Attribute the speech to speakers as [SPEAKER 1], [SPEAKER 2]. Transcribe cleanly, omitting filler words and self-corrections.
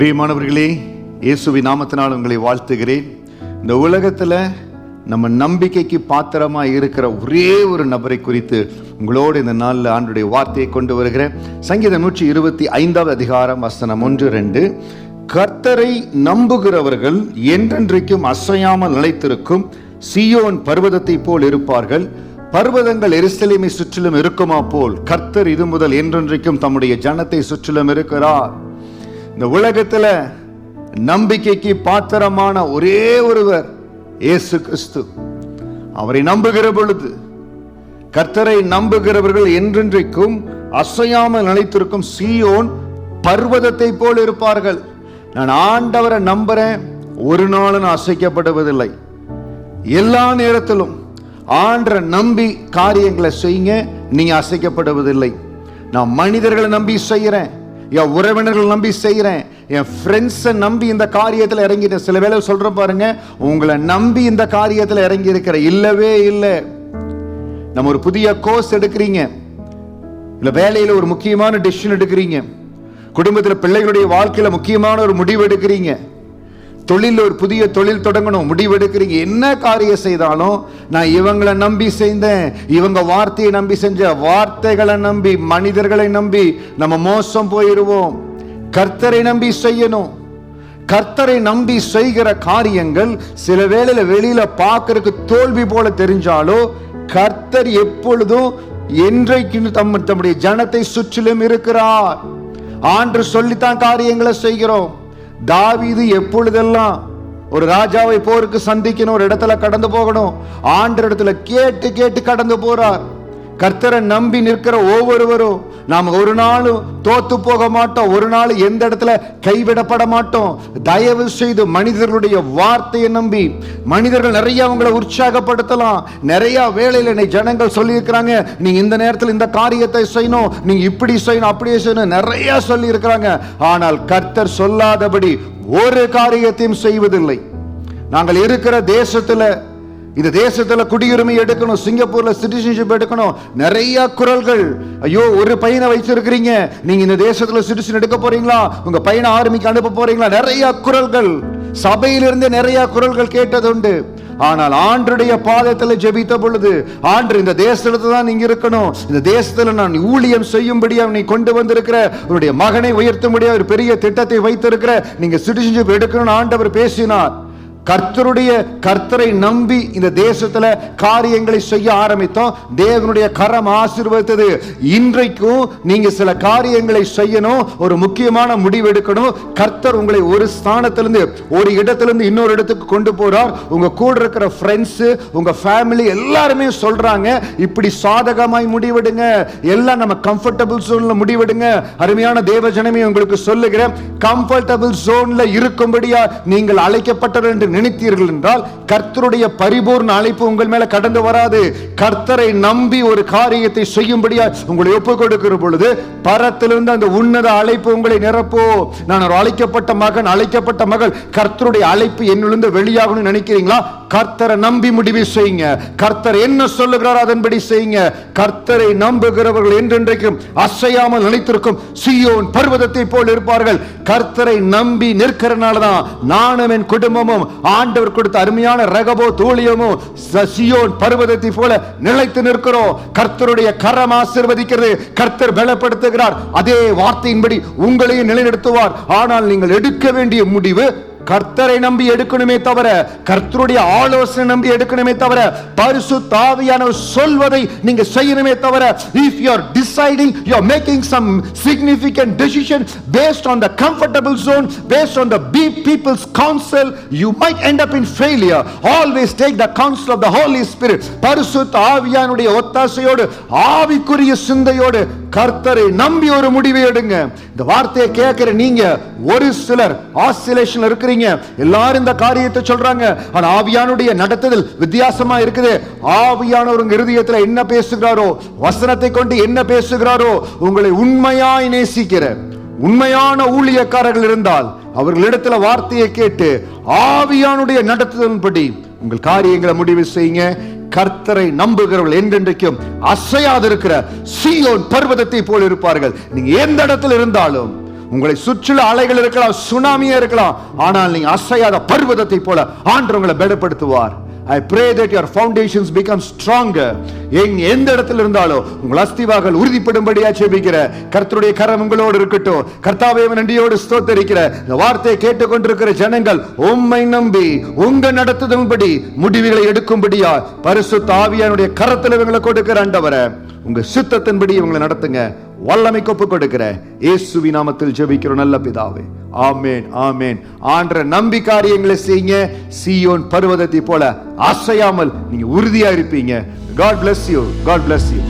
[SPEAKER 1] பிரியமானவர்களே, இயேசுவின் நாமத்தினால் உங்களை வாழ்த்துகிறேன். இந்த உலகத்தில் நம்ம நம்பிக்கைக்கு பாத்திரமாக இருக்கிற ஒரே ஒரு நபரை குறித்து உங்களோடு இந்த நாளில் ஆண்டுடைய வார்த்தையை கொண்டு வருகிறேன். சங்கீதம் 125 அதிகாரம் வசனம் 1-2. கர்த்தரை நம்புகிறவர்கள் என்றென்றைக்கும் அசையாமல் நிலைத்திருக்கும் சீயோன் பர்வதத்தை போல் இருப்பார்கள். பர்வதங்கள் எருசலேமை சுற்றிலும் இருக்குமா போல் கர்த்தர் இது முதல் என்றென்றைக்கும் தம்முடைய ஜனத்தை சுற்றிலும் இருக்கிறார். இந்த உலகத்துல நம்பிக்கைக்கு பாத்திரமான ஒரே ஒருவர் இயேசு கிறிஸ்து. அவரை நம்புகிற பொழுது, கர்த்தரை நம்புகிறவர்கள் என்றென்றைக்கும் அசையாமல் நிலைத்திருக்கும் சீயோன் பர்வதத்தை போல் இருப்பார்கள். நான் ஆண்டவரை நம்புறேன், ஒரு நாளும் நான் அசைக்கப்படுவதில்லை. எல்லா நேரத்திலும் ஆண்டரை நம்பி காரியங்களை செய்யுங்க, நீங்க அசைக்கப்படுவதில்லை. நான் மனிதர்களை நம்பி செய்யறேன், என் உறவினர்கள் நம்பி செய்யறேன், என் ஃப்ரெண்ட்ஸை நம்பி இந்த காரியத்தில் இறங்கிட்டேன். சில வேளை சொல்ற பாருங்க, உங்களை நம்பி இந்த காரியத்தில் இறங்கி இருக்கிற இல்லவே இல்லை. நம்ம ஒரு புதிய கோர்ஸ் எடுக்கிறீங்க, இல்ல வேலையில ஒரு முக்கியமான டிசிஷன் எடுக்கிறீங்க, குடும்பத்தில் பிள்ளைகளுடைய வாழ்க்கையில முக்கியமான ஒரு முடிவு எடுக்கிறீங்க, தொழில் ஒரு புதிய தொழில் தொடங்கணும் முடிவு எடுக்கிறீங்க. என்ன காரியம் செய்தாலும் நான் இவங்களை நம்பி செய்தேன், இவங்க வார்த்தையை நம்பி செஞ்ச, வார்த்தைகளை நம்பி மனிதர்களை நம்பி நம்ம மோசம் போயிடுவோம். கர்த்தரை நம்பி செய்யணும். கர்த்தரை நம்பி செய்கிற காரியங்கள் சில வேளையில வெளியில பார்க்கறதுக்கு தோல்வி போல தெரிஞ்சாலோ, கர்த்தர் எப்பொழுதும் என்றைக்கு தம்முடைய ஜனத்தை சுற்றிலும் இருக்கிறார். ஆண்டு சொல்லித்தான் காரியங்களை செய்கிறோம். தாவீது எப்பொழுதெல்லாம் ஒரு ராஜாவை போருக்கு சந்திக்கணும், ஒரு இடத்துல கடந்து போகணும், ஆண்டு இடத்துல கேட்டு கேட்டு கடந்து போறார். கர்த்தரை நம்பி நிற்கிற ஒவ்வொருவரும் நாம் ஒரு நாளும் தோத்து போக மாட்டோம், ஒரு நாள் எந்த இடத்துல கைவிடப்பட மாட்டோம். தயவு செய்து மனிதர்களுடைய வார்த்தையை நம்பி, மனிதர்கள் நிறைய அவங்களை உற்சாகப்படுத்தலாம். நிறைய வேளையில ஜனங்கள் சொல்லி இருக்கிறாங்க, நீங்க இந்த நேரத்தில் இந்த காரியத்தை செய்யணும், நீங்க இப்படி செய்யணும், அப்படியே செய்யணும், நிறைய சொல்லி இருக்கிறாங்க. ஆனால் கர்த்தர் சொல்லாதபடி ஒரு காரியத்தையும் செய்வதில்லை. நாங்கள் இருக்கிற தேசத்துல, இந்த தேசத்துல குடியுரிமை எடுக்கணும், சிங்கப்பூர்ல சிட்டிசன்ஷிப் எடுக்கணும், நிறைய குரல்கள். ஐயோ, ஒரு பையனை வச்சிருக்கிறீங்க, நீங்க இந்த தேசத்துல சிட்டிசன் எடுக்க போறீங்களா, உங்க பையனை ஆர்மிக்கு அனுப்ப போறீங்களா, நிறைய குரல்கள். சபையிலிருந்து நிறைய குரல்கள் கேட்டதுண்டு. ஆனால் ஆண்டுடைய பாதத்தில் ஜெபித்த பொழுது, ஆண்டு இந்த தேசத்துல தான் நீங்க இருக்கணும், இந்த தேசத்துல நான் ஊழியம் செய்யும்படியா நீ கொண்டு வந்திருக்கிற, உன்னுடைய மகனை உயர்த்தும்படியா ஒரு பெரிய திட்டத்தை வைத்திருக்கிற, நீங்க சிட்டிசன்ஷிப் எடுக்கணும்னு ஆண்டவர் பேசினார். கர்த்தரை நம்பி இந்த தேசத்துல காரியங்களை செய்ய ஆரம்பித்தோம். தேவனுடைய கரம் ஆசீர்வதித்தது. இன்றைக்கும் நீங்க சில காரியங்களை செய்யணும், ஒரு முக்கியமான முடிவு எடுக்கணும். கர்த்தர் உங்களை ஒரு ஸ்தானத்திலிருந்து, ஒரு இடத்திலிருந்து இன்னொரு இடத்துக்கு கொண்டு போறார். உங்க கூட இருக்கிற ஃப்ரெண்ட்ஸ், உங்க ஃபேமிலி எல்லாருமே சொல்றாங்க, இப்படி சாதகமாய் முடிவெடுங்க, எல்லாம் நம்ம கம்ஃபர்டபிள் ஜோன்ல முடிவெடுங்க. அருமையான தேவ ஜனமே, உங்களுக்கு சொல்லுகிறேன், கம்ஃபர்டபிள் ஜோன்ல இருக்கும்படியா நீங்கள் அழைக்கப்பட்டவர் என்று நினைத்தீர்கள் என்றால் கர்த்தருடைய பரிபூர்ண அழைப்பு உங்கள் மேல கடந்து வராது. கர்த்தரை நம்பி ஒரு காரியத்தை செய்யும்படியா உங்களை ஒப்புக் கொடுக்கிற பொழுது பரத்திலிருந்து அந்த உன்னத அழைப்பு உங்களை நிரப்போ. நான் ஒரு அழைக்கப்பட்ட மகன், அழைக்கப்பட்ட மகள், கர்த்தருடைய அழைப்பு என்னிலிருந்து வெளியாகணும்னு நினைக்கிறீங்களா? கர்த்தரை நம்பி முடிவு செய்யுங்க. கர்த்தர் என்ன சொல்லுகிறார் அதன்படி செய்யுங்க. கர்த்தரை நம்புகிறவர்கள் என்றென்றைக்கும் அசையாமல் நிலைத்திருக்கும் சீயோன் பர்வதத்தை போல் இருப்பார்கள். கர்த்தரை நம்பி நிற்கிறனாலதான் நானும் என் குடும்பமும் ஆண்டவர் கொடுத்த அருமையான ரகபோத் ஊழியமும் சீயோன் பர்வதத்தை போல நிலைத்து நிற்கிறோம். கர்த்தருடைய கரம் ஆசீர்வதிக்கிறது, கர்த்தர் பலப்படுத்துகிறார். அதே வார்த்தையின்படி உங்களையும் நிலைநிறுத்துவார். ஆனால் நீங்கள் எடுக்க வேண்டிய முடிவு கர்த்தரை நம்பி எடுக்கணுமே தவிர, கர்த்தருடைய ஆலோசனை நம்பி எடுக்கணுமே தவிர, பரிசுத்த ஆவியானவர் சொல்வதை நீங்க செய்யணுமே தவிர, if you are deciding, you are making some significant decision based on the comfortable zone, based on the people's counsel, you might end up in failure. Always take the counsel of the Holy Spirit. பரிசுத்த ஆவியானுடைய ஒத்தாசையோடு, ஆவிக்குரிய சிந்தையோடு கர்த்தரை நம்பி ஒரு முடிவை எடுங்க. இந்த வார்த்தையை கேட்கிற நீங்க ஒரு சிலர் ஆசிலேஷன் இருக்கிறீங்க, எல்லாரும் இந்த காரியத்தை சொல்றாங்க, ஆனா ஆவியானுடைய நடத்துதல் வித்தியாசமா இருக்குது. ஆவியானவர் உங்க இருதயத்தில் என்ன பேசுகிறாரோ, வசனத்தை கொண்டு என்ன பேசுகிறாரோ, உங்களை உண்மையாய் நேசிக்கிற உண்மையான ஊழியக்காரர்கள் இருந்தால் அவர்களிடத்துல வார்த்தையை கேட்டு ஆவியானுடைய நடத்துதலின்படி உங்கள் காரியங்களை முடிவு செய்யுங்க. கர்த்தரை நம்புகிறவர்கள் என்றென்றைக்கும் அசையாதிருக்கிற சீயோன் பர்வதத்தை போல் இருப்பார்கள். நீங்க எந்த இடத்துல இருந்தாலும் உங்களை சுற்றில அலைகள் இருக்கலாம், சுனாமியா இருக்கலாம், ஆனால் நீங்க அசையாத பர்வதத்தை போல ஆண்டவர் உங்களை பலப்படுத்துவார். I pray that your foundations become stronger. எந்த இடத்துல இருந்தாலும் உங்கள் அஸ்திவார்கள் உறுதிப்படும்படியா ஜெபிக்கிற கர்த்தருடைய கரம் உங்களோடு இருக்கட்டும். கர்த்தாவே நன்றியோடு ஸ்தோத்திரிக்கிற இந்த வார்த்தையை கேட்டுக்கொண்டிருக்கிற ஜனங்கள் உம்மை நம்பி உங்க நடத்துதன்படி முடிவுகளை எடுக்கும்படியா பரிசுத்த ஆவியானுடைய கரத்துல இவங்களை கொடுக்கிற ஆண்டவரே, உங்க சித்தத்தின்படி இவங்களை நடத்துங்க. வல்லமைக்கு ஒப்பு கொடுக்கிற இயேசுவின் நாமத்தில் ஜெபிக்கிறோம் நல்ல பிதாவே, ஆமென் ஆமென். ஆண்டவரை நம்பி காரியங்களை செய்யுங்க. சீயோன் பர்வதத்தை போல அசையாமல் நீங்க உறுதியா இருப்பீங்க. God bless you. God bless you.